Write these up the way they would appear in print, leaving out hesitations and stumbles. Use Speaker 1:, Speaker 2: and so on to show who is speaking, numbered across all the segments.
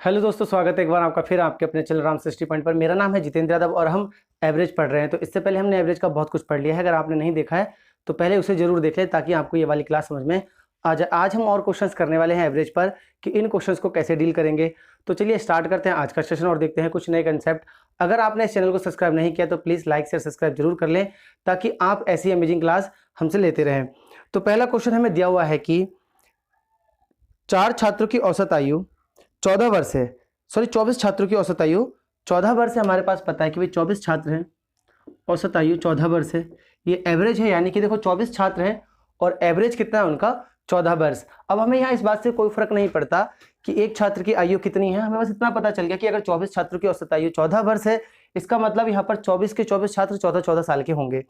Speaker 1: Hello दोस्तों, स्वागत है एक बार आपका फिर आपके अपने चैनल राम सृष्टि पॉइंट पर। मेरा नाम है जितेंद्र यादव और हम एवरेज पढ़ रहे हैं। तो इससे पहले हमने एवरेज का बहुत कुछ पढ़ लिया है। अगर आपने नहीं देखा है तो पहले उसे जरूर देख लें ताकि आपको ये वाली क्लास समझ में आ जाए। आज हम और क्वेश्चंस करने वाले हैं एवरेज पर कि इन क्वेश्चंस को कैसे डील करेंगे। तो चलिए स्टार्ट करते हैं आज का सेशन और देखते हैं कुछ नए कंसेप्ट। अगर आपने इस चैनल को सब्सक्राइब नहीं किया तो प्लीज़ लाइक शेयर सब्सक्राइब जरूर कर लें ताकि आप ऐसी अमेजिंग क्लास हमसे लेते रहें। तो पहला क्वेश्चन हमें दिया हुआ है कि 4 छात्रों की औसत आयु 14 वर्ष है। 24 छात्रों की औसत आयु 14 वर्ष है। हमारे पास पता है कि भाई 24 छात्र हैं, औसत आयु 14 वर्ष है। ये एवरेज है, यानी कि देखो 24 छात्र हैं और एवरेज कितना है उनका 14 वर्ष। अब हमें यहाँ इस बात से कोई फर्क नहीं पड़ता कि एक छात्र की आयु कितनी है, हमें बस इतना पता चल गया कि अगर 24 छात्रों की औसत आयु 14 वर्ष है, इसका मतलब यहाँ पर 24 के 24 छात्र 14-14 साल के होंगे।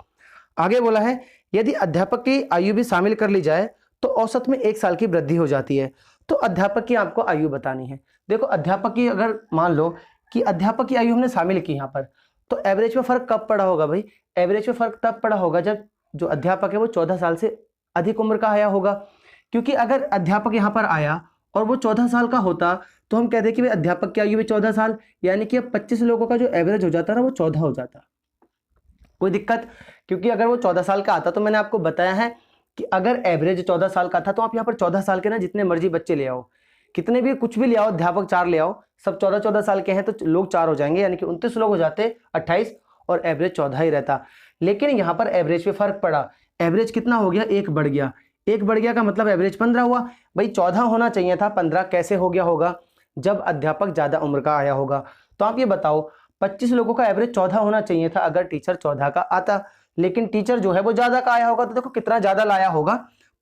Speaker 1: आगे बोला है यदि अध्यापक की आयु भी शामिल कर ली जाए तो औसत में 1 साल की वृद्धि हो जाती है। तो अध्यापक की आपको आयु बतानी है। देखो अध्यापक की अगर मान लो कि अध्यापक की आयु हमने शामिल की यहाँ पर, तो एवरेज में फर्क कब पड़ा होगा भाई? एवरेज में फर्क तब पड़ा होगा जब जो अध्यापक है वो 14 साल से अधिक उम्र का आया होगा। क्योंकि अगर अध्यापक यहाँ पर आया और वो 14 साल का होता तो हम कहते कि भाई अध्यापक की आयु भी 14 साल, यानी कि अब 25 लोगों का जो एवरेज हो जाता ना वो 14 हो जाता। कोई दिक्कत? क्योंकि अगर वो 14 साल का आता तो मैंने आपको बताया है कि अगर एवरेज 14 साल का था तो आप यहाँ पर 14 साल के ना जितने मर्जी बच्चे ले आओ, कितने भी कुछ भी ले आओ, अध्यापक 4 ले आओ, सब 14-14 साल के हैं तो लोग 4 हो जाएंगे, यानी कि 29 लोग हो जाते, 28 और एवरेज 14 ही रहता। लेकिन यहाँ पर एवरेज पे फर्क पड़ा। एवरेज कितना हो गया? 1 बढ़ गया। 1 बढ़ गया का मतलब एवरेज 15 हुआ। भाई 14 होना चाहिए था, 15 कैसे हो गया होगा? जब अध्यापक ज्यादा उम्र का आया होगा। तो आप ये बताओ 25 लोगों का एवरेज 14 होना चाहिए था अगर टीचर 14 का आता, लेकिन टीचर जो है वो ज्यादा का आया होगा। तो देखो कितना ज्यादा लाया होगा,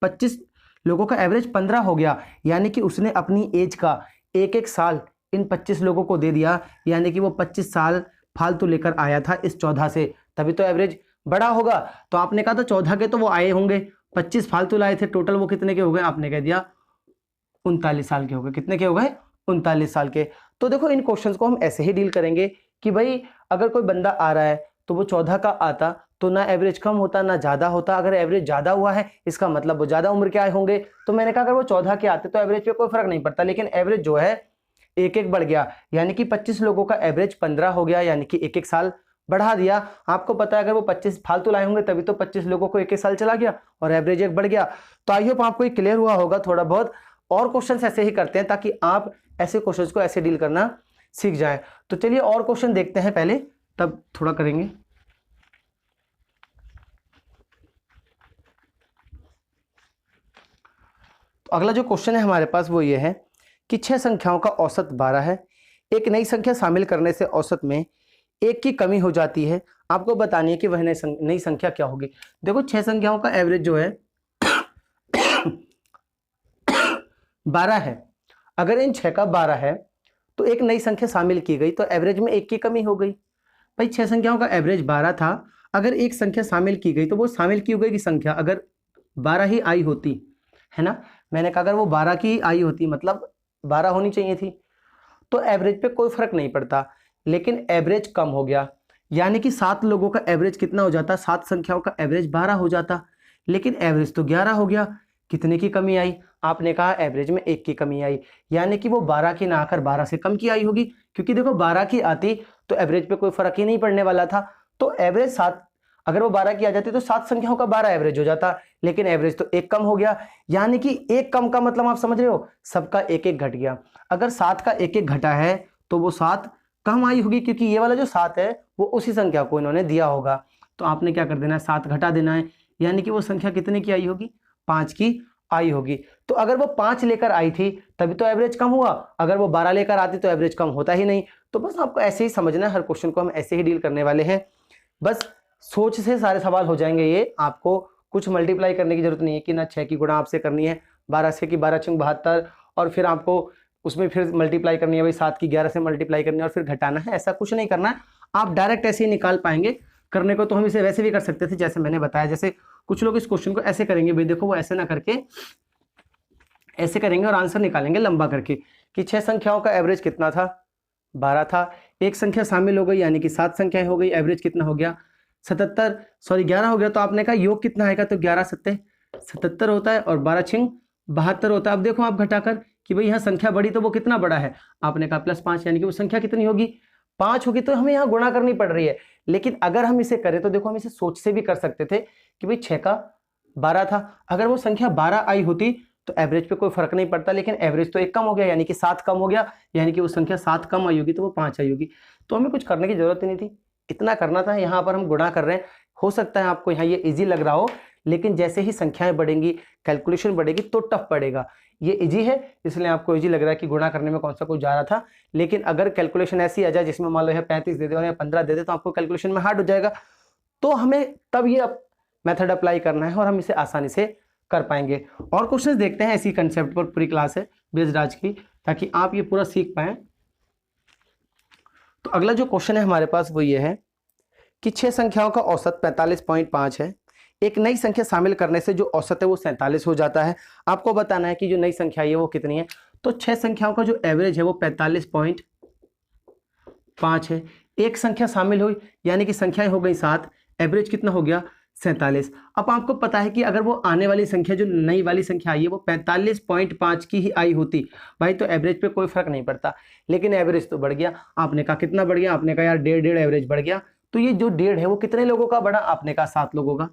Speaker 1: 25 लोगों का एवरेज 15 हो गया, यानी कि उसने अपनी एज का एक एक साल इन 25 लोगों को दे दिया, यानी कि वो 25 साल फालतू लेकर आया था इस 14 से, तभी तो एवरेज बड़ा होगा। तो आपने कहा था 14 के तो वो आए होंगे, 25 फालतू लाए थे, टोटल वो कितने के हो गए? आपने कह दिया 39 साल के हो गए। कितने के हो गए? 39 साल के। तो देखो इन क्वेश्चंस को हम ऐसे ही डील करेंगे कि भाई अगर कोई बंदा आ रहा है तो वो 14 का आता तो ना एवरेज कम होता ना ज्यादा होता। अगर एवरेज ज्यादा हुआ है इसका मतलब वो ज्यादा उम्र के आए होंगे। तो मैंने कहा अगर वो 14 के आते तो एवरेज पे कोई फर्क नहीं पड़ता, लेकिन एवरेज जो है एक एक बढ़ गया, यानी कि 25 लोगों का एवरेज 15 हो गया, यानी कि एक एक साल बढ़ा दिया। आपको पता है अगर वो 25 फालतू लाए होंगे तभी तो 25 लोगों को एक एक साल चला गया और एवरेज एक बढ़ गया। तो आई होप आपको क्लियर हुआ होगा थोड़ा बहुत। और क्वेश्चंस ऐसे ही करते हैं ताकि आप ऐसे क्वेश्चंस को ऐसे डील करना सीख जाएं। तो चलिए और क्वेश्चन देखते हैं पहले, तब थोड़ा करेंगे। तो अगला जो क्वेश्चन है हमारे पास वो ये है कि 6 संख्याओं का औसत 12 है। एक नई संख्या शामिल करने से औसत में 1 की कमी हो जाती है। आपको बतानी है कि वह नई संख्या क्या होगी। देखो 6 संख्याओं का एवरेज जो है 12 है। अगर इन 6 का 12 है तो एक नई संख्या शामिल की गई तो एवरेज में 1 की कमी हो गई। भाई 6 संख्याओं का एवरेज 12 था, अगर एक संख्या शामिल की गई तो वो शामिल की गई की संख्या अगर 12 ही आई होती है ना, मैंने कहा अगर वो 12 की आई होती मतलब 12 होनी चाहिए थी, तो एवरेज पे कोई फर्क नहीं पड़ता। लेकिन एवरेज कम हो गया, यानी कि 7 लोगों का एवरेज कितना हो जाता? 7 संख्याओं का एवरेज 12 हो जाता, लेकिन एवरेज तो 11 हो गया। कितने की कमी आई? आपने कहा एवरेज में 1 की कमी आई, यानी कि वो 12 की ना आकर 12 से कम की आई होगी। क्योंकि देखो 12 की आती तो एवरेज पे कोई फर्क ही नहीं पड़ने वाला था। तो एवरेज 7, अगर वो 12 की आ जाती तो 7 संख्याओं का 12 एवरेज हो जाता, लेकिन एवरेज तो 1 कम हो गया। यानी कि 1 कम का मतलब आप समझ रहे हो, सबका 1-1 घट गया। अगर 7 का 1-1 घटा है तो वो 7 कम आई होगी, क्योंकि ये वाला जो 7 है वो उसी संख्या को इन्होंने दिया होगा। तो आपने क्या कर देना है? 7 घटा देना है, यानी कि वो संख्या कितने की आई होगी? 5 की आई होगी। तो अगर वो 5 लेकर आई थी तभी तो एवरेज कम हुआ, अगर वो 12 लेकर आती तो एवरेज कम होता ही नहीं। तो बस आपको ऐसे ही समझना है, हर क्वेश्चन को हम ऐसे ही डील करने वाले हैं। बस सोच से सारे सवाल हो जाएंगे ये, आपको कुछ मल्टीप्लाई करने की जरूरत नहीं है कि ना 6 की गुणा आपसे करनी है 12 से कि 12 छंग 72 और फिर आपको उसमें फिर मल्टीप्लाई करनी है भाई 7 की 11 से मल्टीप्लाई करनी है और फिर घटाना है। ऐसा कुछ नहीं करना है, आप डायरेक्ट ऐसे ही निकाल पाएंगे। करने को तो हम इसे वैसे भी कर सकते थे जैसे मैंने बताया। जैसे कुछ लोग इस क्वेश्चन को ऐसे करेंगे, भाई देखो वो ऐसे ना करके ऐसे करेंगे और आंसर निकालेंगे लंबा करके कि 6 संख्याओं का एवरेज कितना था? 12 था। एक संख्या शामिल हो गई यानी कि 7 संख्याएं हो गई, एवरेज कितना हो गया? 11 हो गया। तो आपने कहा योग कितना आएगा? तो 11 सत्ते 77 होता है और 12 छिंग 72 होता है। अब देखो आप घटाकर कि भाई यहाँ संख्या बड़ी तो वो कितना बड़ा है, आपने कहा +5, यानी कि वो संख्या कितनी होगी, 5 होगी, तो हमें यहाँ गुणा करनी पड़ रही है। लेकिन अगर हम इसे करें तो देखो हम इसे सोच से भी कर सकते थे कि भाई 6 का 12 था, अगर वो संख्या 12 आई होती तो एवरेज पे कोई फर्क नहीं पड़ता, लेकिन एवरेज तो 1 कम हो गया, यानी कि 7 कम हो गया, यानी कि वो संख्या 7 कम आई होगी तो वो 5 आई होगी। तो हमें कुछ करने की जरूरत ही नहीं थी, इतना करना था। यहाँ पर हम गुणा कर रहे हैं, हो सकता है आपको यहाँ ये इजी लग रहा हो, लेकिन जैसे ही संख्याएं बढ़ेंगी, कैलकुलेशन बढ़ेगी तो टफ पड़ेगा। ये इजी है इसलिए आपको इजी लग रहा है कि गुणा करने में कौन सा कुछ जा रहा था, लेकिन अगर कैलकुलेशन ऐसी आ जाए जिसमें मान लो यहाँ 35 दे दे और यहाँ 15 दे दे तो आपको कैलकुलेशन में हार्ड हो जाएगा। तो हमें तब ये मेथड अप्लाई करना है और हम इसे आसानी से कर पाएंगे। और क्वेश्चन देखते हैं, इसी कंसेप्ट पर पूरी क्लास है बेस्ड आज की, ताकि आप ये पूरा सीख पाए। तो अगला जो क्वेश्चन है हमारे पास वो ये है कि 6 संख्याओं का औसत 45.5 है, एक नई संख्या शामिल करने से जो औसत है वो 47 हो जाता है। आपको बताना है कि जो नई संख्या है वो कितनी है। तो 6 संख्याओं का जो एवरेज है वो 45.5 है, एक संख्या शामिल हुई यानी कि संख्याएं हो गई 7, एवरेज कितना हो गया 47। अब आपको पता है कि अगर वो आने वाली संख्या, जो नई वाली संख्या आई है वो 45.5 की ही आई होती भाई तो एवरेज पे कोई फर्क नहीं पड़ता, लेकिन एवरेज तो बढ़ गया। आपने कहा कितना बढ़ गया, आपने कहा यार 1.5 एवरेज बढ़ गया। तो ये जो 1.5 है वो कितने लोगों का बढ़ा, आपने कहा 7 लोगों का।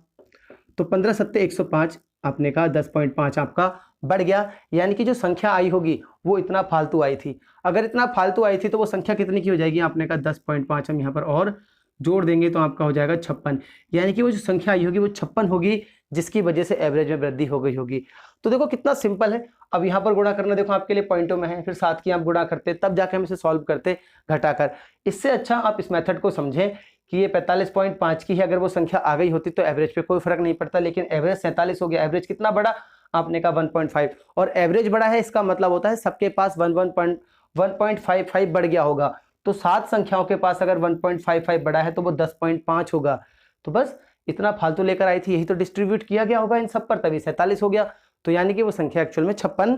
Speaker 1: तो 15 सत्ते 105, आपने कहा 10.5 आपका बढ़ गया, यानी कि जो संख्या आई होगी वो इतना फालतू आई थी। अगर इतना फालतू आई थी तो वो संख्या कितनी की हो जाएगी, आपने कहा 10.5, हम यहाँ पर और जोड़ देंगे तो आपका हो जाएगा 56, यानी कि वो जो संख्या आई होगी वो 56 होगी, जिसकी वजह से एवरेज में वृद्धि हो गई होगी। तो देखो कितना सिंपल है। अब यहाँ पर गुणा करना देखो आपके लिए पॉइंटों में है, फिर 7 की आप गुणा करते तब जाके हम इसे सॉल्व करते घटाकर। इससे अच्छा आप इस मेथड को समझें कि ये 45.5 की है, अगर वो संख्या आ गई होती तो एवरेज पे कोई फर्क नहीं पड़ता, लेकिन एवरेज 47 हो गया। एवरेज कितना बढ़ा, आपने कहा 1.5, और एवरेज बढ़ा है इसका मतलब होता है सबके पास 1.55 बढ़ गया होगा। तो 7 संख्याओं के पास अगर 1.55 बढ़ा है तो वो 10.5 होगा। तो बस इतना फालतू लेकर आई थी, यही तो डिस्ट्रीब्यूट किया गया होगा इन सब पर, तभी 47 हो गया। तो यानी कि वो संख्या एक्चुअल में 56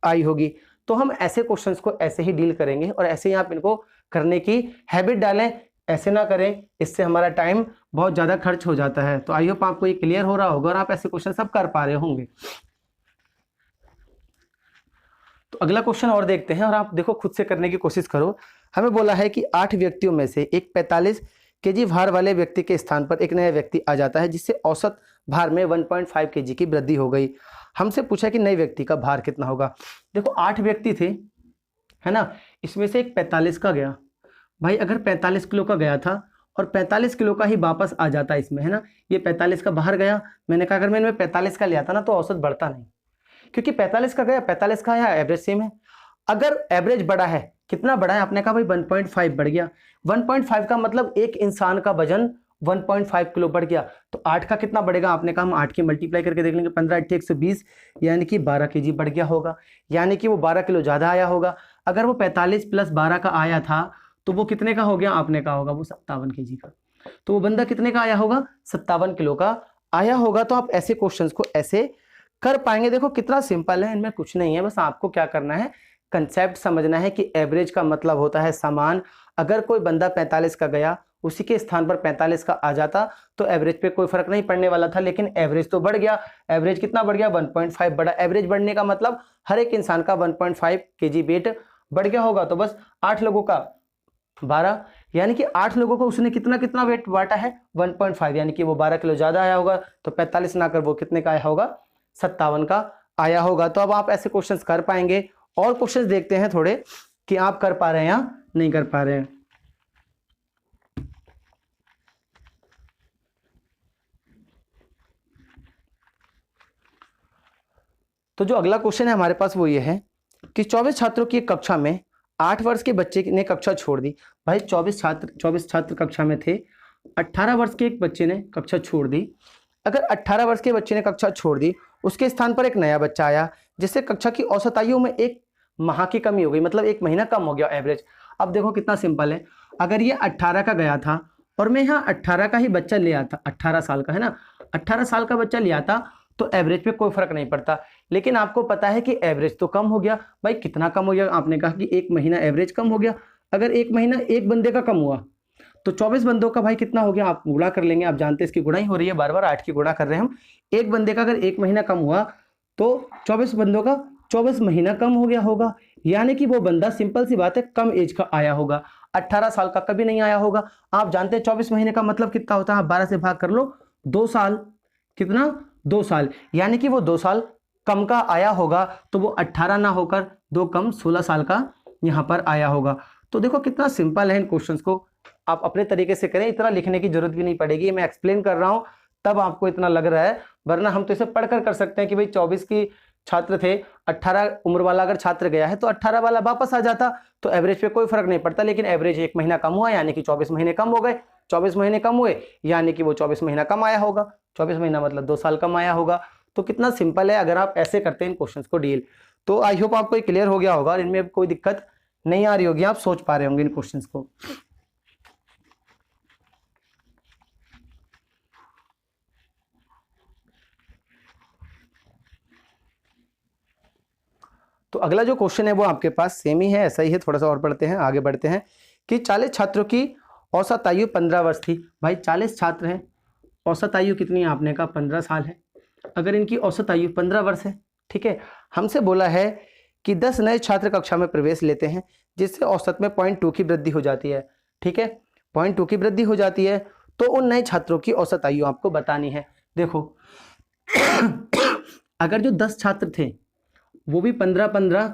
Speaker 1: आई होगी। तो हम ऐसे क्वेश्चंस को ऐसे ही डील करेंगे और ऐसे ही आप इनको करने की हैबिट डालें, ऐसे ना करें, इससे हमारा टाइम बहुत ज़्यादा खर्च हो जाता है। तो आई होप आपको ये क्लियर हो रहा होगा और आप ऐसे क्वेश्चन सब कर पा रहे होंगे। तो अगला क्वेश्चन और देखते हैं और आप देखो खुद से करने की कोशिश करो। हमें बोला है कि 8 व्यक्तियों में से एक 45 केजी भार वाले व्यक्ति के स्थान पर एक नया व्यक्ति आ जाता है, जिससे औसत भार में 1.5 केजी की वृद्धि हो गई। हमसे पूछा कि नए व्यक्ति का भार कितना होगा। देखो 8 व्यक्ति थे, है ना, इसमें से एक 45 का गया। भाई अगर 45 किलो का गया था और 45 किलो का ही वापस आ जाता इसमें, है ना, ये 45 का बाहर गया। मैंने कहा अगर मैंने 45 का लिया था ना तो औसत बढ़ता नहीं, क्योंकि 45 का गया 45 का आया, एवरेज सेम है। अगर एवरेज बढ़ा है, कितना बढ़ा है, आपने कहा भाई 1.5 बढ़ गया। 1.5 का मतलब एक इंसान का वजन 1.5 किलो बढ़ गया। तो 8 का कितना बढ़ेगा, आपने कहा हम 8 की मल्टीप्लाई करके देख लेंगे, 15 8 120, यानी कि 12 केजी बढ़ गया होगा, यानी कि वो 12 किलो ज़्यादा आया होगा। अगर वो 45 + 12 का आया था तो वो कितने का हो गया, आपने कहा होगा वो 57 केजी का। तो वो बंदा कितने का आया होगा, 57 किलो का आया होगा। तो आप ऐसे क्वेश्चंस को ऐसे कर पाएंगे। देखो कितना सिंपल है, इनमें कुछ नहीं है, बस आपको क्या करना है, कंसेप्ट समझना है कि एवरेज का मतलब होता है समान। अगर कोई बंदा 45 का गया, उसी के स्थान पर 45 का आ जाता तो एवरेज पे कोई फर्क नहीं पड़ने वाला था, लेकिन एवरेज तो बढ़ गया। एवरेज कितना बढ़ गया, 1.5 बढ़ा। एवरेज बढ़ने का मतलब हर एक इंसान का 1.5 केजी वेट बढ़ गया होगा। तो बस 8 लोगों का 12, यानी कि 8 लोगों को उसने कितना कितना वेट बांटा है, 1.5, यानी कि वो 12 किलो ज्यादा आया होगा। तो 45 ना कर वो कितने का आया होगा, 57 का आया होगा। तो अब आप ऐसे क्वेश्चंस कर पाएंगे। और क्वेश्चंस देखते हैं थोड़े कि आप कर पा रहे हैं या नहीं कर पा रहे हैं। तो जो अगला क्वेश्चन है हमारे पास वो ये है कि 24 छात्रों की एक कक्षा में 8 वर्ष के बच्चे ने कक्षा छोड़ दी। भाई 24 छात्र कक्षा में थे, 18 वर्ष के एक बच्चे ने कक्षा छोड़ दी। अगर 18 वर्ष के बच्चे ने कक्षा छोड़ दी, उसके स्थान पर एक नया बच्चा आया, जिससे कक्षा की औसत आयु में 1 माह की कमी हो गई, मतलब 1 महीना कम हो गया एवरेज। अब देखो कितना सिंपल है, अगर ये 18 का गया था और मैं यहाँ 18 का ही बच्चा ले आता, 18 साल का है ना, 18 साल का बच्चा ले आता तो एवरेज पे कोई फर्क नहीं पड़ता। लेकिन आपको पता है कि एवरेज तो कम हो गया। भाई कितना कम हो गया, आपने कहा कि 1 महीना एवरेज कम हो गया। अगर 1 महीना एक बंदे का कम हुआ तो 24 बंदों का भाई कितना हो गया, आप गुणा कर लेंगे। आप जानते हैं इसकी गुणा ही हो रही है, बार बार 8 की गुणा कर रहे हैं हम। एक बंदे का अगर 1 महीना कम हुआ तो 24 बंदों का 24 महीना कम हो गया होगा, यानी कि वो बंदा सिंपल सी बात है कम एज का आया होगा, 18 साल का कभी नहीं आया होगा। आप जानते हैं 24 महीने का मतलब कितना होता है, आप 12 से भाग कर लो, 2 साल, कितना 2 साल, यानी कि वो 2 साल कम का आया होगा, तो वो 18 ना होकर 2 कम 16 साल का यहाँ पर आया होगा। तो देखो कितना सिंपल है, इन क्वेश्चंस को आप अपने तरीके से करें, इतना लिखने की जरूरत भी नहीं पड़ेगी, मैं एक्सप्लेन कर रहा हूं तब आपको इतना लग रहा है, वरना हम तो इसे पढ़कर कर सकते हैं कि भाई 24 की छात्र थे, 18 उम्र वाला अगर छात्र गया है तो 18 वाला वापस आ जाता, तो एवरेज पे कोई फर्क नहीं पड़ता, लेकिन एवरेज 1 महीना कम हुआ यानी कि 24 महीने कम हो गए, 24 महीने कम हुए यानी कि वो 24 महीना कम आया होगा, 24 महीना मतलब 2 साल कम आया होगा। तो कितना सिंपल है अगर आप ऐसे करते हैं इन क्वेश्चंस को डील। तो आई होप आपको क्लियर हो गया होगा, इनमें कोई दिक्कत नहीं आ रही होगी, आप सोच पा रहे होंगे इन क्वेश्चंस को। तो अगला जो क्वेश्चन है वो आपके पास सेम ही है, ऐसा ही है, थोड़ा सा और पढ़ते हैं, आगे बढ़ते हैं कि 40 छात्रों की औसत आयु 15 वर्ष थी। भाई 40 छात्र हैं, औसत आयु कितनी है, आपने कहा 15 साल है। अगर इनकी औसत आयु 15 वर्ष है, ठीक है, हमसे बोला है कि 10 नए छात्र कक्षा में प्रवेश लेते हैं, जिससे औसत में 0.2 की वृद्धि हो जाती है, ठीक है, 0.2 की वृद्धि हो जाती है, तो उन नए छात्रों की औसत आयु आपको बतानी है। देखो अगर जो 10 छात्र थे वो भी 15-15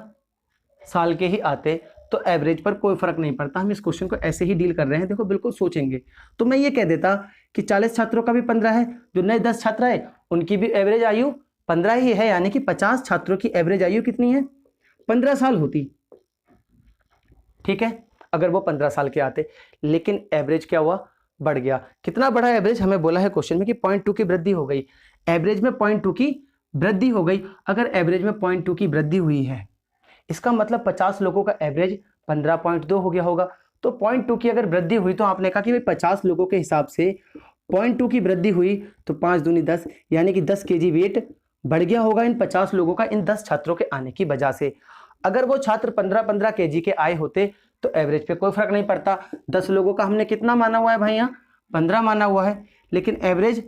Speaker 1: साल के ही आते तो एवरेज पर कोई फर्क नहीं पड़ता, हम इस क्वेश्चन को ऐसे ही डील कर रहे हैं। देखो बिल्कुल सोचेंगे तो मैं ये कह देता कि 40 छात्रों का भी 15 है, जो नए 10 छात्र है उनकी भी एवरेज आयु 15 ही है, यानी कि 50 छात्रों की एवरेज आयु कितनी है, 15 साल होती, ठीक है, अगर वो 15 साल के आते। लेकिन एवरेज क्या हुआ, बढ़ गया। कितना बढ़ा एवरेज, हमें बोला है क्वेश्चन में कि 0.2 की वृद्धि हो गई, एवरेज में 0.2 की वृद्धि हो गई। अगर एवरेज में 0.2 की वृद्धि हुई है, इसका मतलब 50 लोगों का एवरेज 15.2 हो गया होगा। तो 0.2 की अगर वृद्धि हुई तो आपने कहा कि भाई 50 लोगों के हिसाब से 0.2 की वृद्धि हुई, तो 5 दूनी 10, यानी कि 10 kg वेट बढ़ गया होगा इन 50 लोगों का, इन 10 छात्रों के आने की वजह से। अगर वो छात्र 15-15 kg के आए होते तो एवरेज पे कोई फर्क नहीं पड़ता। 10 लोगों का हमने कितना माना हुआ है भाई, यहाँ 15 माना हुआ है, लेकिन एवरेज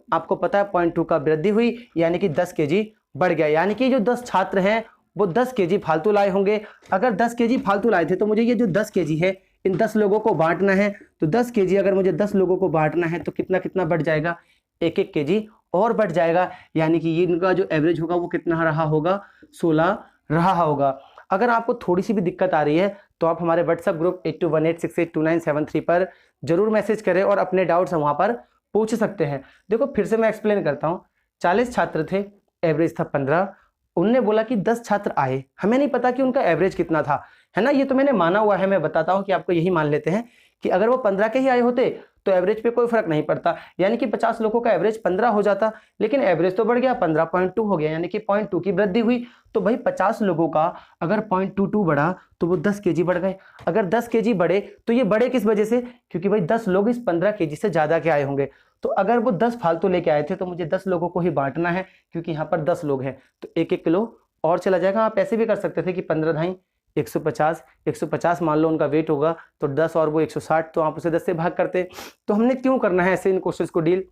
Speaker 1: आपको पता है 0.2 का वृद्धि हुई, यानी कि 10 kg बढ़ गया, यानी कि जो 10 छात्र हैं वो 10 kg फालतू लाए होंगे। अगर 10 kg फालतू लाए थे तो मुझे ये जो 10 kg है इन 10 लोगों को बांटना है, तो 10 kg अगर मुझे 10 लोगों को बांटना है तो कितना कितना बढ़ जाएगा, 1-1 kg और बढ़ जाएगा, यानी कि ये इनका जो एवरेज होगा वो कितना रहा होगा, 16 रहा होगा। अगर आपको थोड़ी सी भी दिक्कत आ रही है तो आप हमारे व्हाट्सएप ग्रुप 8218682973 पर जरूर मैसेज करें और अपने डाउट्स वहाँ पर पूछ सकते हैं। देखो फिर से मैं एक्सप्लेन करता हूँ, 40 छात्र थे, एवरेज था 15, उनने बोला कि 10 छात्र आए, हमें नहीं पता कि उनका एवरेज कितना था, है ना, ये तो मैंने माना हुआ है, मैं बताता हूं कि आपको यही मान लेते हैं कि अगर वो 15 के ही आए होते तो एवरेज पे कोई फर्क नहीं पड़ता, यानी कि 50 लोगों का एवरेज 15 हो जाता, लेकिन एवरेज तो बढ़ गया, 15.2 हो गया, यानी कि 0.2 की वृद्धि हुई। तो भाई 50 लोगों का अगर 0.22 बढ़ा तो वो 10 kg बढ़ गए। अगर 10 kg बढ़े तो ये बढ़े किस वजह से, क्योंकि भाई 10 लोग इस 15 kg से ज्यादा के आए होंगे। तो अगर वो 10 फालतू लेके आए थे तो मुझे 10 लोगों को ही बांटना है, क्योंकि यहाँ पर 10 लोग हैं, तो 1-1 किलो और चला जाएगा। आप ऐसे भी कर सकते थे कि 15 ढाई 150 मान लो उनका वेट होगा, तो 10 और वो 160, तो आप उसे 10 से भाग करते। तो हमने क्यों करना है ऐसे इन क्वेश्चंस को डील,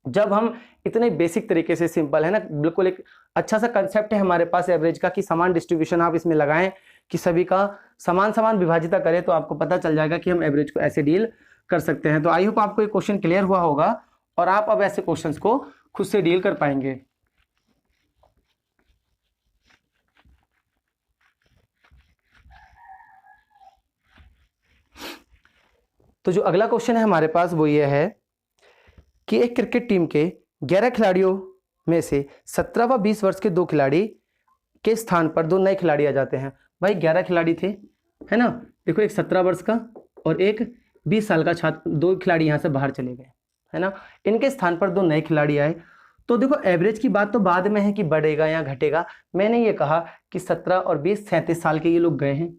Speaker 1: जब हम इतने बेसिक तरीके से, सिंपल है ना, बिल्कुल एक अच्छा सा कंसेप्ट है हमारे पास एवरेज का कि समान डिस्ट्रीब्यूशन आप इसमें लगाएं, कि सभी का समान समान विभाजिता करें, तो आपको पता चल जाएगा कि हम एवरेज को ऐसे डील कर सकते हैं। तो आई होप आपको ये क्वेश्चन क्लियर हुआ होगा और आप अब ऐसे क्वेश्चंस को खुद से डील कर पाएंगे। तो जो अगला क्वेश्चन है हमारे पास वो ये है कि एक क्रिकेट टीम के 11 खिलाड़ियों में से 17 व 20 वर्ष के 2 खिलाड़ी के स्थान पर 2 नए खिलाड़ी आ जाते हैं। भाई 11 खिलाड़ी थे, है ना, देखो एक 17 वर्ष का और एक 20 साल का छात्र, 2 खिलाड़ी यहाँ से बाहर चले गए, है ना, इनके स्थान पर 2 नए खिलाड़ी आए। तो देखो एवरेज की बात तो बाद में है कि बढ़ेगा या घटेगा, मैंने ये कहा कि 17 और 20 37 साल के ये लोग गए हैं।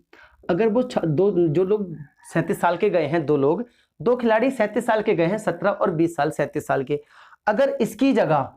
Speaker 1: अगर वो जो लोग 37 साल के गए हैं, 2 खिलाड़ी 37 साल के गए हैं, 17 और 20 साल 37 साल के, अगर इसकी जगह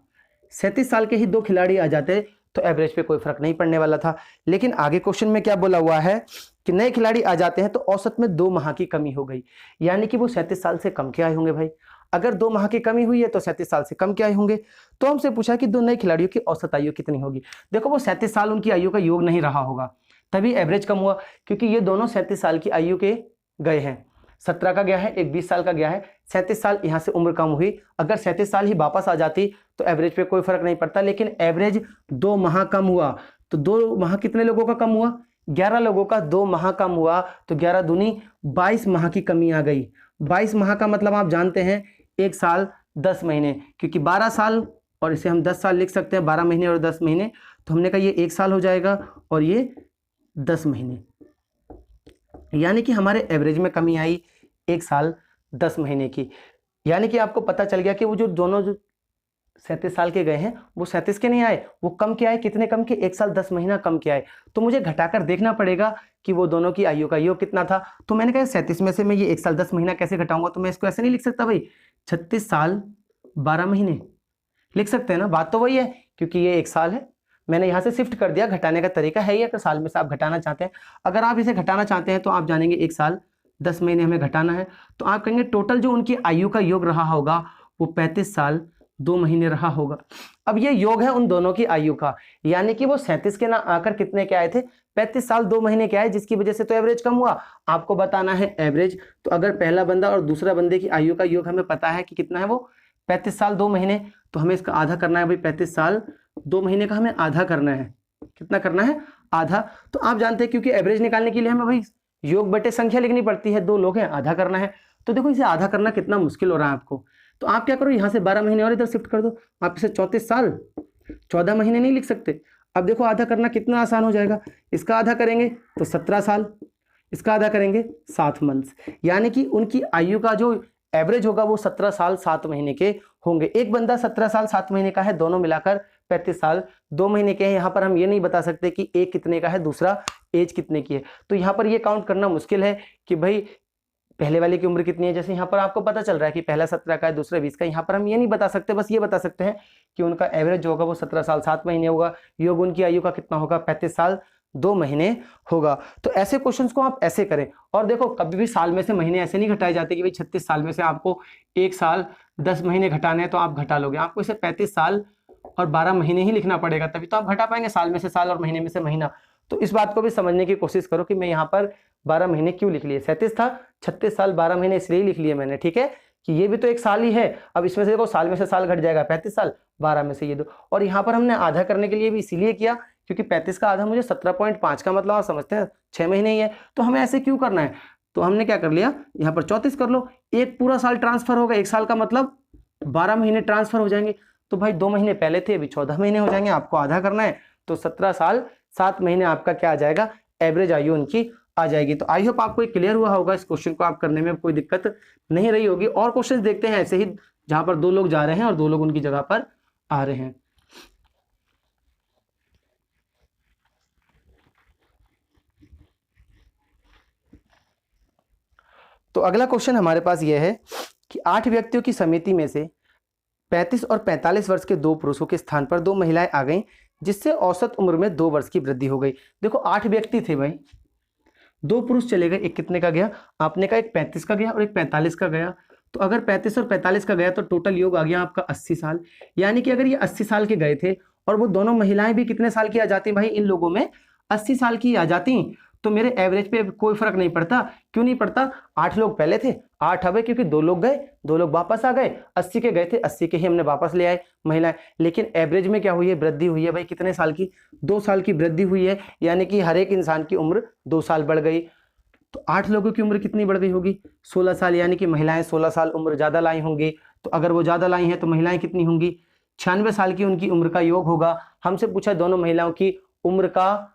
Speaker 1: 37 साल के ही 2 खिलाड़ी आ जाते तो एवरेज पे कोई फर्क नहीं पड़ने वाला था। लेकिन आगे क्वेश्चन में क्या बोला हुआ है कि नए खिलाड़ी आ जाते हैं तो औसत में 2 माह की कमी हो गई, यानी कि वो 37 साल से कम के आए होंगे। भाई अगर 2 माह की कमी हुई है तो 37 साल से कम के आयु होंगे। तो हमसे पूछा कि दो नए खिलाड़ियों की औसत आयु कितनी होगी। देखो वो 37 साल उनकी आयु का योग नहीं रहा होगा, तभी एवरेज कम हुआ, क्योंकि ये दोनों 37 साल की आयु के गए हैं। 17 का गया है, एक 20 साल का गया है, 37 साल यहाँ से उम्र कम हुई। अगर 37 साल ही वापस आ जाती तो एवरेज पे कोई फर्क नहीं पड़ता, लेकिन एवरेज 2 माह कम हुआ। तो 2 माह कितने लोगों का कम हुआ? 11 लोगों का 2 माह कम हुआ, तो 11 दूनी 22 माह की कमी आ गई। 22 माह का मतलब आप जानते हैं 1 साल 10 महीने, क्योंकि 12 साल और इसे हम 10 साल लिख सकते हैं, 12 महीने और 10 महीने, तो हमने कहा ये 1 साल हो जाएगा और ये 10 महीने, यानी कि हमारे एवरेज में कमी आई 1 साल 10 महीने की। यानी कि आपको पता चल गया कि वो जो दोनों जो 37 साल के गए हैं वो 37 के नहीं आए, वो कम के आए। कितने कम के? 1 साल 10 महीना कम के आए। तो मुझे घटाकर देखना पड़ेगा कि वो दोनों की आयु का योग कितना था। तो मैंने कहा 37 में से मैं ये 1 साल 10 महीना कैसे घटाऊंगा, तो मैं इसको ऐसे नहीं लिख सकता भाई, 36 साल 12 महीने लिख सकते हैं ना। बात तो वही है, क्योंकि ये 1 साल है, मैंने यहाँ से शिफ्ट कर दिया। घटाने का तरीका है ही, अगर साल में से आप घटाना चाहते हैं, अगर आप इसे घटाना चाहते हैं तो आप जानेंगे 1 साल 10 महीने हमें घटाना है, तो आप कहेंगे टोटल जो उनकी आयु का योग रहा होगा वो 35 साल 2 महीने रहा होगा। अब ये योग है उन दोनों की आयु का, यानी कि वो 37 के ना आकर कितने के आए थे? 35 साल 2 महीने के आए, जिसकी वजह से तो एवरेज कम हुआ। आपको बताना है एवरेज, तो अगर पहला बंदा और दूसरा बंदे की आयु का योग हमें पता है कि कितना है, वो 35 साल 2 महीने, तो हमें इसका आधा करना है भाई। 35 साल 2 महीने का हमें आधा करना है। कितना करना है? आधा। तो आप जानते हैं क्योंकि एवरेज निकालने के लिए हमें भाई योग बटे संख्या लिखनी पड़ती है, 2 लोग हैं, आधा करना है। तो देखो इसे आधा करना कितना मुश्किल हो रहा है आपको, तो आप क्या करो, यहाँ से 12 महीने और इधर शिफ्ट कर दो, आप इसे 34 साल 14 महीने नहीं लिख सकते। अब देखो आधा करना कितना आसान हो जाएगा, इसका आधा करेंगे तो 17 साल, इसका आधा करेंगे 7 मंथ्स, यानी कि उनकी आयु का जो एवरेज होगा वो 17 साल 7 महीने के होंगे। एक बंदा 17 साल 7 महीने का है, दोनों मिलाकर 35 साल 2 महीने के हैं। यहाँ पर हम ये नहीं बता सकते कि एक कितने का है, दूसरा एज कितने की है, तो यहाँ पर ये काउंट करना मुश्किल है कि भाई पहले वाले की उम्र कितनी है। जैसे यहाँ पर आपको पता चल रहा है कि पहला 17 का है, दूसरा 20 का, यहाँ पर हम ये नहीं बता सकते, बस ये बता सकते हैं कि उनका एवरेज जो होगा वो 17 साल 7 महीने होगा। योग उनकी आयु का कितना होगा? 35 साल 2 महीने होगा। तो ऐसे क्वेश्चंस को आप ऐसे करें। और देखो कभी भी साल में से महीने ऐसे नहीं घटाए जाते कि भाई 36 साल में से आपको 1 साल 10 महीने घटाने हैं तो आप घटा लोगे। आपको इसे 35 साल और 12 महीने ही लिखना पड़ेगा, तभी तो आप घटा पाएंगे, साल में से साल और महीने में से महीना। तो इस बात को भी समझने की कोशिश करो कि मैं यहाँ पर 12 महीने क्यों लिख लिए। 37 था, 36 साल 12 महीने इसलिए लिख लिए मैंने, ठीक है, कि ये भी तो 1 साल ही है। अब इसमें से देखो साल में से साल घट जाएगा, 35 साल 12 में से ये 2, और यहाँ पर हमने आधा करने के लिए भी इसीलिए किया क्योंकि 35 का आधा मुझे 17.5 का मतलब आप समझते हैं 6 महीने ही है। तो हमें ऐसे क्यों करना है, तो हमने क्या कर लिया, यहाँ पर 34 कर लो, एक पूरा साल ट्रांसफर होगा, 1 साल का मतलब 12 महीने ट्रांसफर हो जाएंगे। तो भाई 2 महीने पहले थे, अभी 14 महीने हो जाएंगे, आपको आधा करना है, तो 17 साल 7 महीने आपका क्या आ जाएगा, एवरेज आयु उनकी आ जाएगी। तो आई होप आपको क्लियर हुआ होगा, इस क्वेश्चन को आप करने में कोई दिक्कत नहीं रही होगी। और क्वेश्चन देखते हैं ऐसे ही, जहां पर 2 लोग जा रहे हैं और 2 लोग उनकी जगह पर आ रहे हैं। तो अगला क्वेश्चन हमारे पास यह है कि 8 व्यक्तियों की समिति में से 35 और 45 वर्ष के 2 पुरुषों के स्थान पर 2 महिलाएं आ गईं, जिससे औसत उम्र में 2 वर्ष की वृद्धि हो गई। देखो 8 व्यक्ति थे भाई, 2 पुरुष चले गए, एक कितने का गया, आपने कहा एक 35 का गया और एक 45 का गया। तो अगर 35 और 45 का गया तो टोटल योग आ गया आपका 80 साल, यानी कि अगर ये 80 साल के गए थे और वो दोनों महिलाएं भी कितने साल की आ जाती भाई, इन लोगों में 80 साल की आ जाती, तो मेरे एवरेज पे कोई फर्क नहीं पड़ता। क्यों नहीं पड़ता? 8 लोग पहले थे, 8 अब है, क्योंकि 2 लोग गए, 2 लोग वापस आ गए, 80 के गए थे, 80 के ही हमने वापस ले आए महिलाएं। लेकिन एवरेज में क्या हुई है, वृद्धि हुई है भाई, कितने साल की, 2 साल की वृद्धि हुई है, यानी कि हर एक इंसान की उम्र 2 साल बढ़ गई। तो 8 लोगों की उम्र कितनी बढ़ गई होगी, 16 साल, यानी कि महिलाएं 16 साल उम्र ज्यादा लाई होंगी। तो अगर वो ज्यादा लाई हैं तो महिलाएं कितनी होंगी, 96 साल की उनकी उम्र का योग होगा। हमसे पूछा दोनों महिलाओं की उम्र का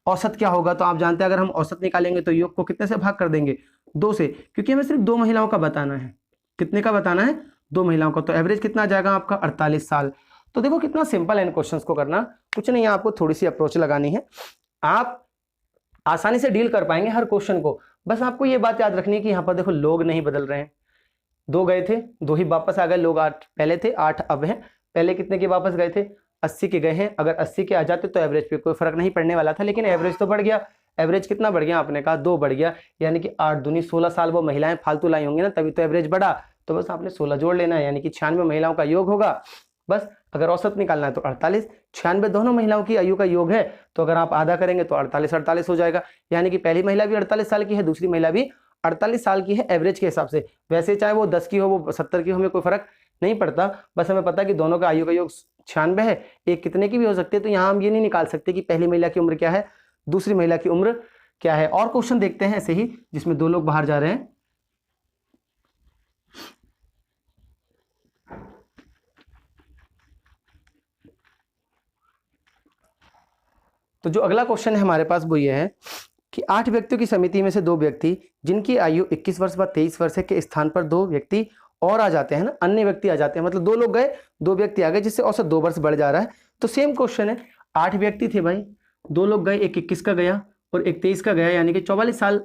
Speaker 1: औसत क्या होगा, तो आप जानते हैं अगर हम औसत निकालेंगे तो योग को कितने से भाग कर देंगे, 2 से, क्योंकि हमें सिर्फ 2 महिलाओं का बताना है। कितने का बताना है, 2 महिलाओं का। तो एवरेज कितना आ जाएगा आपका, 48 साल। तो देखो कितना सिंपल है इन क्वेश्चंस को करना, कुछ नहीं है, आपको थोड़ी सी अप्रोच लगानी है, आप आसानी से डील कर पाएंगे हर क्वेश्चन को। बस आपको ये बात याद रखनी है कि यहाँ पर देखो लोग नहीं बदल रहे हैं, 2 गए थे, 2 ही वापस आ गए, लोग 8 पहले थे, 8 अब हैं, पहले कितने के वापस गए थे, 80 के गए हैं। अगर 80 के आ जाते तो एवरेज पे कोई फर्क नहीं पड़ने वाला था, लेकिन एवरेज तो बढ़ गया। एवरेज कितना बढ़ गया, आपने कहा 2 बढ़ गया, यानी कि 8 दूनी 16 साल वो महिलाएं फालतू लाई होंगी ना, तभी तो एवरेज बढ़ा। तो बस आपने 16 जोड़ लेना है, यानी कि 96 महिलाओं का योग होगा। बस अगर औसत निकालना है तो 48, 96 दोनों महिलाओं की आयु का योग है, तो अगर आप आधा करेंगे तो 48 हो जाएगा, यानी कि पहली महिला भी 48 साल की है, दूसरी महिला भी 48 साल की है एवरेज के हिसाब से। वैसे चाहे वो 10 की हो, वो 70 की हो, हमें कोई फर्क नहीं पड़ता, बस हमें पता है कि दोनों का आयु का योग 96 है, एक कितने की भी हो सकती है। तो यहाँ हम ये नहीं निकाल सकते कि पहली महिला की उम्र क्या है, दूसरी महिला की उम्र क्या है। और क्वेश्चन देखते हैं ऐसे ही, जिसमें 2 लोग बाहर जा रहे हैं। तो जो अगला क्वेश्चन है हमारे पास वो ये है कि 8 व्यक्तियों की समिति में से 2 व्यक्ति जिनकी आयु 21 वर्ष व 23 वर्ष के स्थान पर 2 व्यक्ति और आ जाते हैं ना, अन्य व्यक्ति आ जाते हैं, मतलब 2 लोग गए 2 व्यक्ति आ गए, जिससे औसत 2 वर्ष बढ़ जा रहा है। तो सेम क्वेश्चन है, 8 व्यक्ति थे भाई, 2 लोग गए, एक 21 का गया और एक 23 का गया, यानी कि 44 साल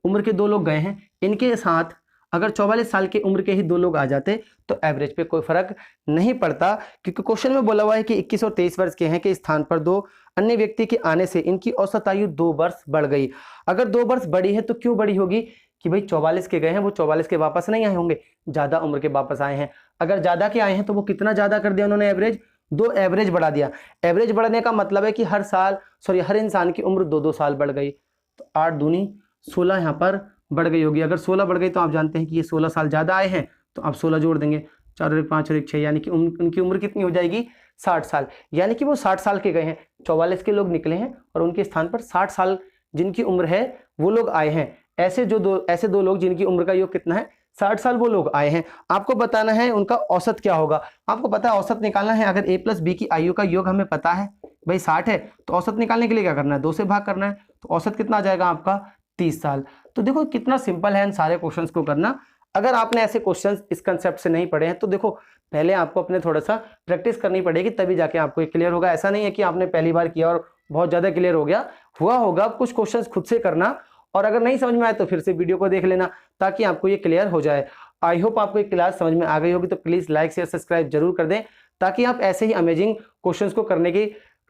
Speaker 1: उम्र के 2 लोग गए हैं। इनके साथ अगर 44 साल की उम्र के ही 2 लोग आ जाते तो एवरेज पे कोई फर्क नहीं पड़ता, क्योंकि क्वेश्चन में बोला हुआ है कि 21 और 23 वर्ष के हैं के स्थान पर 2 अन्य व्यक्ति के आने से इनकी औसत आयु 2 वर्ष बढ़ गई। अगर 2 वर्ष बढ़ी है तो क्यों बढ़ी होगी कि भाई 44 के गए हैं, वो 44 के वापस नहीं आए होंगे, ज्यादा उम्र के वापस आए हैं। अगर ज्यादा के आए हैं तो वो कितना ज्यादा कर दिया उन्होंने, एवरेज 2 एवरेज बढ़ा दिया। एवरेज बढ़ने का मतलब है कि हर इंसान की उम्र 2-2 साल बढ़ गई। तो 8 दूनी 16 यहाँ पर बढ़ गई होगी। अगर 16 बढ़ गई तो आप जानते हैं कि ये 16 साल ज्यादा आए हैं, तो आप 16 जोड़ देंगे, 4 और 1 5 और 1 6, यानी कि उनकी उम्र कितनी हो जाएगी, 60 साल। यानी कि वो 60 साल के गए हैं, 44 के लोग निकले हैं और उनके स्थान पर 60 साल जिनकी उम्र है वो लोग आए हैं। ऐसे 2 लोग जिनकी उम्र का योग कितना है, 60 साल, वो लोग आए हैं। आपको बताना है उनका औसत क्या होगा। आपको पता है औसत निकालना है, अगर a प्लस बी की आयु का योग हमें पता है भाई 60 है, तो औसत निकालने के लिए क्या करना है, 2 से भाग करना है, तो औसत कितना आ जाएगा आपका 30 साल। तो देखो कितना सिंपल है इन सारे क्वेश्चंस को करना। अगर आपने ऐसे क्वेश्चंस इस कंसेप्ट से नहीं पढ़े हैं तो देखो पहले आपको अपने थोड़ा सा प्रैक्टिस करनी पड़ेगी, तभी जाके आपको ये क्लियर होगा। ऐसा नहीं है कि आपने पहली बार किया और बहुत ज्यादा क्लियर हो गया, हुआ होगा। कुछ क्वेश्चंस खुद से करना, और अगर नहीं समझ में आए तो फिर से वीडियो को देख लेना, ताकि आपको ये क्लियर हो जाए। आई होप आपको ये क्लास समझ में आ गई होगी। तो प्लीज लाइक शेयर सब्सक्राइब जरूर कर दें, ताकि आप ऐसे ही अमेजिंग क्वेश्चंस को करने की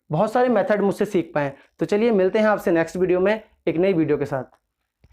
Speaker 1: बहुत सारे मेथड मुझसे सीख पाएं। तो चलिए मिलते हैं आपसे नेक्स्ट वीडियो में एक नई वीडियो के साथ।